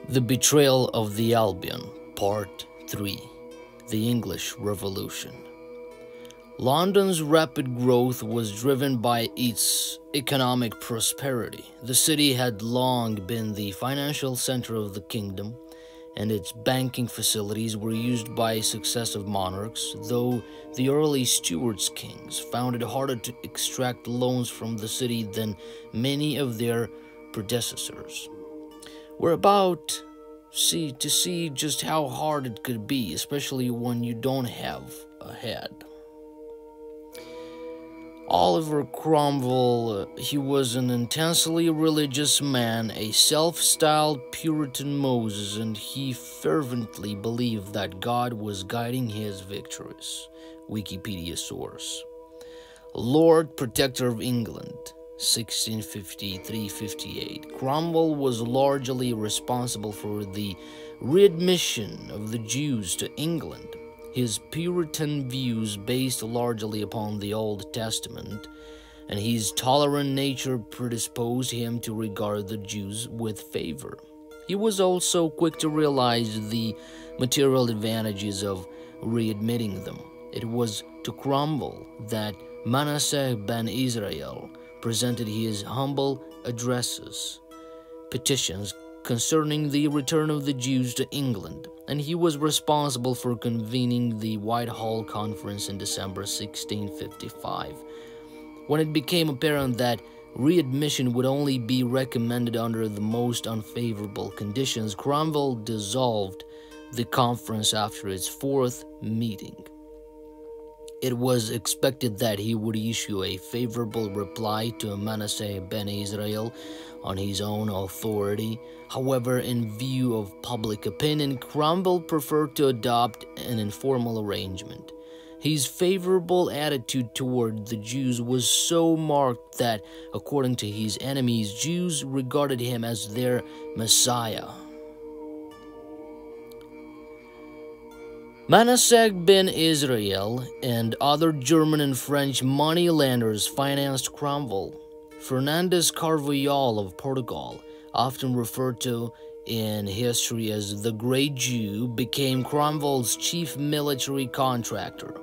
The Betrayal of the Albion, Part 3. The English Revolution. London's rapid growth was driven by its economic prosperity. The city had long been the financial center of the kingdom, and its banking facilities were used by successive monarchs, though the early Stuart kings found it harder to extract loans from the city than many of their predecessors. We're about to see just how hard it could be, especially when you don't have a head. Oliver Cromwell, he was an intensely religious man, a self-styled Puritan Moses, and he fervently believed that God was guiding his victories. Wikipedia source. Lord Protector of England, 1653-58. Cromwell was largely responsible for the readmission of the Jews to England. His Puritan views, based largely upon the Old Testament, and his tolerant nature predisposed him to regard the Jews with favor. He was also quick to realize the material advantages of readmitting them. It was to Cromwell that Manasseh ben Israel presented his humble petitions concerning the return of the Jews to England, and he was responsible for convening the Whitehall Conference in December 1655. When it became apparent that readmission would only be recommended under the most unfavorable conditions, Cromwell dissolved the conference after its fourth meeting. It was expected that he would issue a favorable reply to Manasseh ben Israel on his own authority. However, in view of public opinion, Cromwell preferred to adopt an informal arrangement. His favorable attitude toward the Jews was so marked that, according to his enemies, Jews regarded him as their Messiah. Manasseh ben Israel and other German and French moneylenders financed Cromwell. Fernandes Carvalhal of Portugal, often referred to in history as the Great Jew, became Cromwell's chief military contractor.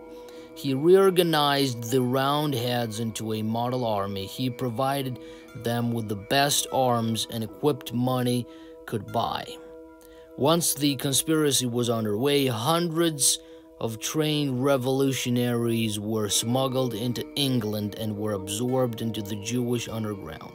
He reorganized the Roundheads into a model army. He provided them with the best arms and equipped money could buy. Once the conspiracy was underway, hundreds of trained revolutionaries were smuggled into England and were absorbed into the Jewish underground.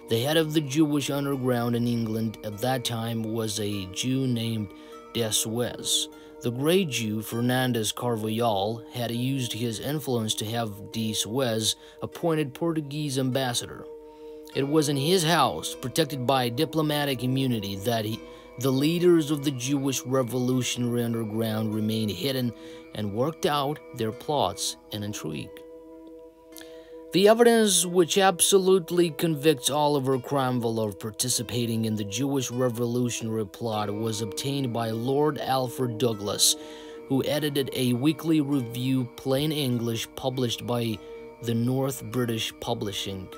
The head of the Jewish underground in England at that time was a Jew named de Suez. The Great Jew, Fernandes Carvalhal, had used his influence to have de Suez appointed Portuguese ambassador. It was in his house, protected by diplomatic immunity, that the leaders of the Jewish revolutionary underground remained hidden and worked out their plots and intrigue. The evidence which absolutely convicts Oliver Cromwell of participating in the Jewish revolutionary plot was obtained by Lord Alfred Douglas, who edited a weekly review, Plain English, published by the North British Publishing.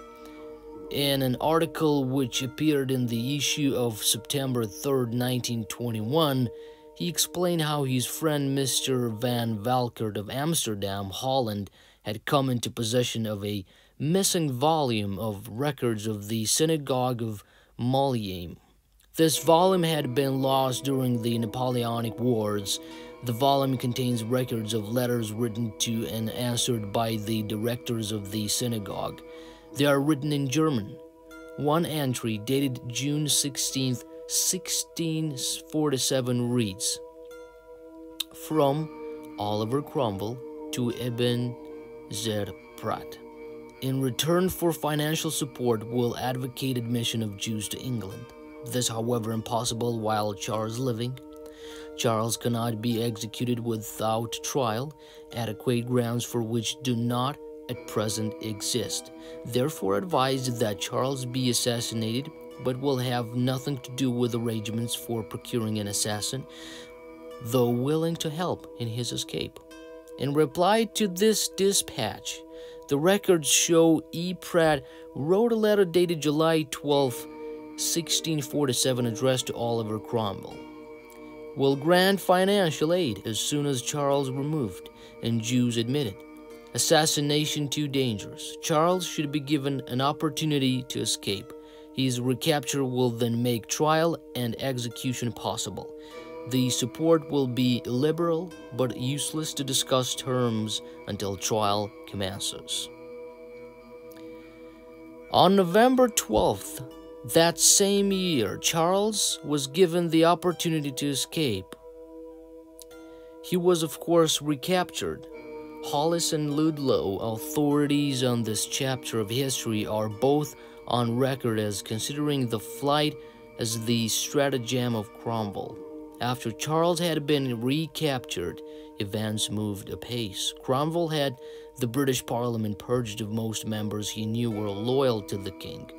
In an article which appeared in the issue of September 3, 1921, he explained how his friend Mr. Van Valkert of Amsterdam, Holland, had come into possession of a missing volume of records of the Synagogue of Moulmein. This volume had been lost during the Napoleonic Wars. The volume contains records of letters written to and answered by the directors of the synagogue. They are written in German. One entry, dated June 16, 1647, reads, "From Oliver Cromwell to Ibn Zerprat. In return for financial support, will advocate admission of Jews to England. This, however, impossible while Charles living. Charles cannot be executed without trial, adequate grounds for which do not at present exist. Therefore advised that Charles be assassinated, but will have nothing to do with arrangements for procuring an assassin, though willing to help in his escape." In reply to this dispatch, the records show E. Pratt wrote a letter dated July 12, 1647 address to Oliver Cromwell will grant financial aid as soon as Charles removed and Jews admitted. Assassination too dangerous. Charles should be given an opportunity to escape. His recapture will then make trial and execution possible. The support will be liberal, but useless to discuss terms until trial commences. On November 12th, that same year, Charles was given the opportunity to escape. He was, of course, recaptured. Hollis and Ludlow, authorities on this chapter of history, are both on record as considering the flight as the stratagem of Cromwell. After Charles had been recaptured, events moved apace. Cromwell had the British Parliament purged of most members he knew were loyal to the king.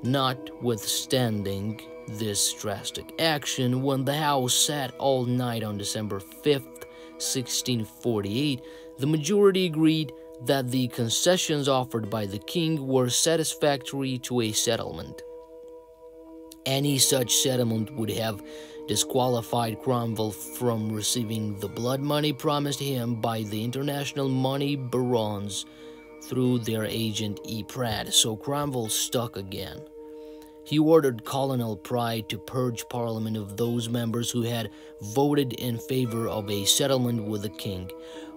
Notwithstanding this drastic action, when the House sat all night on December 5th, 1648, the majority agreed that the concessions offered by the king were satisfactory to a settlement. Any such settlement would have disqualified Cromwell from receiving the blood money promised him by the international money barons through their agent E. Pratt, so Cromwell stuck again. He ordered Colonel Pride to purge Parliament of those members who had voted in favor of a settlement with the king.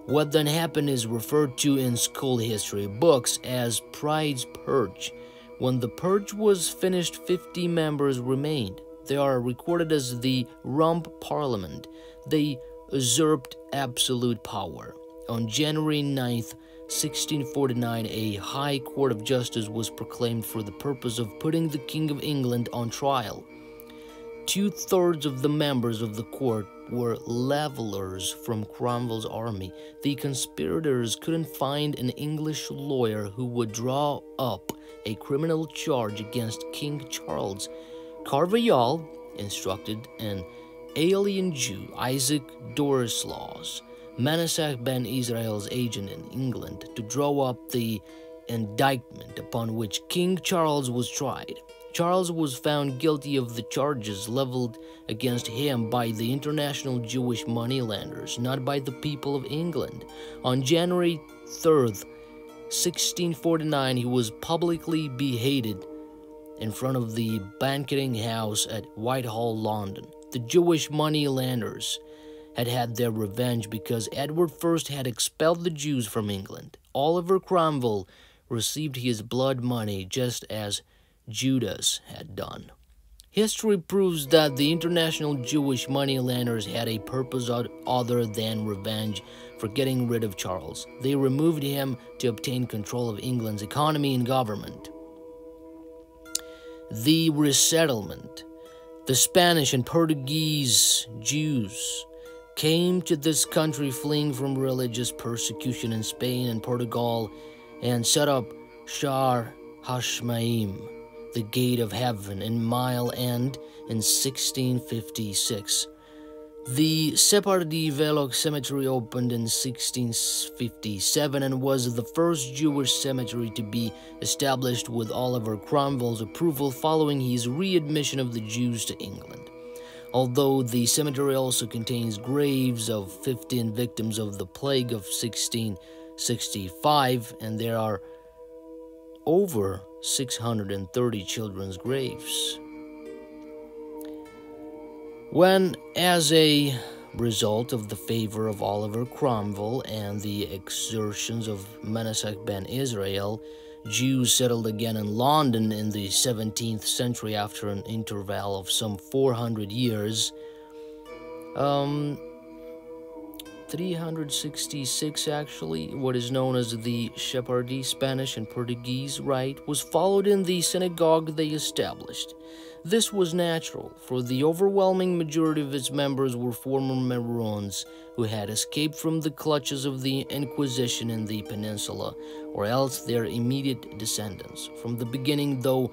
What then happened is referred to in school history books as Pride's Purge. When the purge was finished, 50 members remained. They are recorded as the Rump Parliament. They usurped absolute power. On January 9th, 1649, a High Court of Justice was proclaimed for the purpose of putting the King of England on trial. 2/3 of the members of the court were levelers from Cromwell's army. The conspirators couldn't find an English lawyer who would draw up a criminal charge against King Charles. Carvajal instructed an alien Jew, Isaac Dorislaus, Manasseh ben Israel's agent in England, to draw up the indictment upon which King Charles was tried. Charles was found guilty of the charges leveled against him by the international Jewish moneylenders, not by the people of England. On January 3rd, 1649, he was publicly beheaded in front of the banqueting house at Whitehall, London. The Jewish moneylenders had their revenge because Edward I had expelled the Jews from England. Oliver Cromwell received his blood money just as Judas had done. History proves that the international Jewish moneylenders had a purpose other than revenge for getting rid of Charles. They removed him to obtain control of England's economy and government. The resettlement. The Spanish and Portuguese Jews came to this country fleeing from religious persecution in Spain and Portugal and set up Shar Hashmaim, the Gate of Heaven, in Mile End in 1656. The Sephardi Veloc Cemetery opened in 1657 and was the first Jewish cemetery to be established with Oliver Cromwell's approval following his readmission of the Jews to England. Although the cemetery also contains graves of 15 victims of the plague of 1665, and there are over 630 children's graves. When, as a result of the favor of Oliver Cromwell and the exertions of Manasseh ben Israel, Jews settled again in London in the 17th century after an interval of some 400 years. 366 actually, what is known as the Sephardi, Spanish, and Portuguese Rite, was followed in the synagogue they established. This was natural, for the overwhelming majority of its members were former Maroons who had escaped from the clutches of the Inquisition in the peninsula, or else their immediate descendants. From the beginning, though,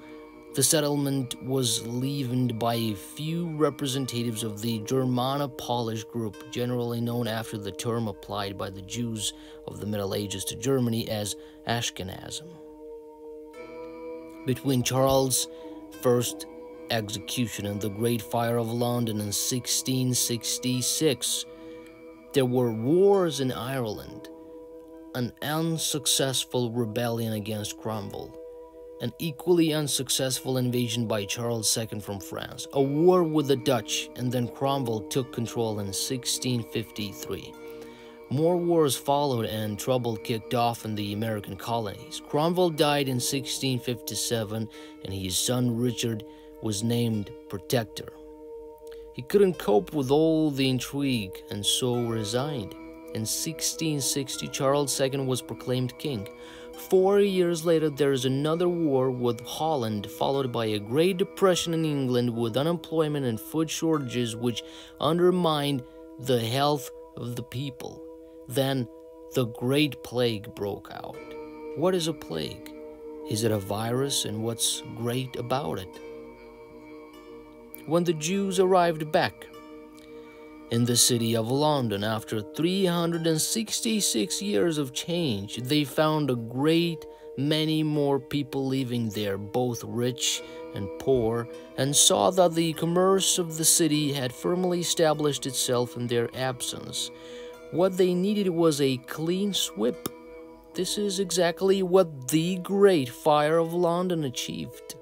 the settlement was leavened by a few representatives of the Germano-Polish group, generally known after the term applied by the Jews of the Middle Ages to Germany as Ashkenazim. Between Charles I execution in the Great Fire of London in 1666. There were wars in Ireland, an unsuccessful rebellion against Cromwell, an equally unsuccessful invasion by Charles II from France, a war with the Dutch, and then Cromwell took control in 1653. More wars followed and trouble kicked off in the American colonies. Cromwell died in 1657 and his son Richard was named Protector. He couldn't cope with all the intrigue and so resigned. In 1660, Charles II was proclaimed king. 4 years later, there is another war with Holland, followed by a Great Depression in England with unemployment and food shortages which undermined the health of the people. Then, the Great Plague broke out. What is a plague? Is it a virus, and what's great about it? When the Jews arrived back in the city of London after 366 years of change, they found a great many more people living there, both rich and poor, and saw that the commerce of the city had firmly established itself in their absence. What they needed was a clean sweep. This is exactly what the Great Fire of London achieved.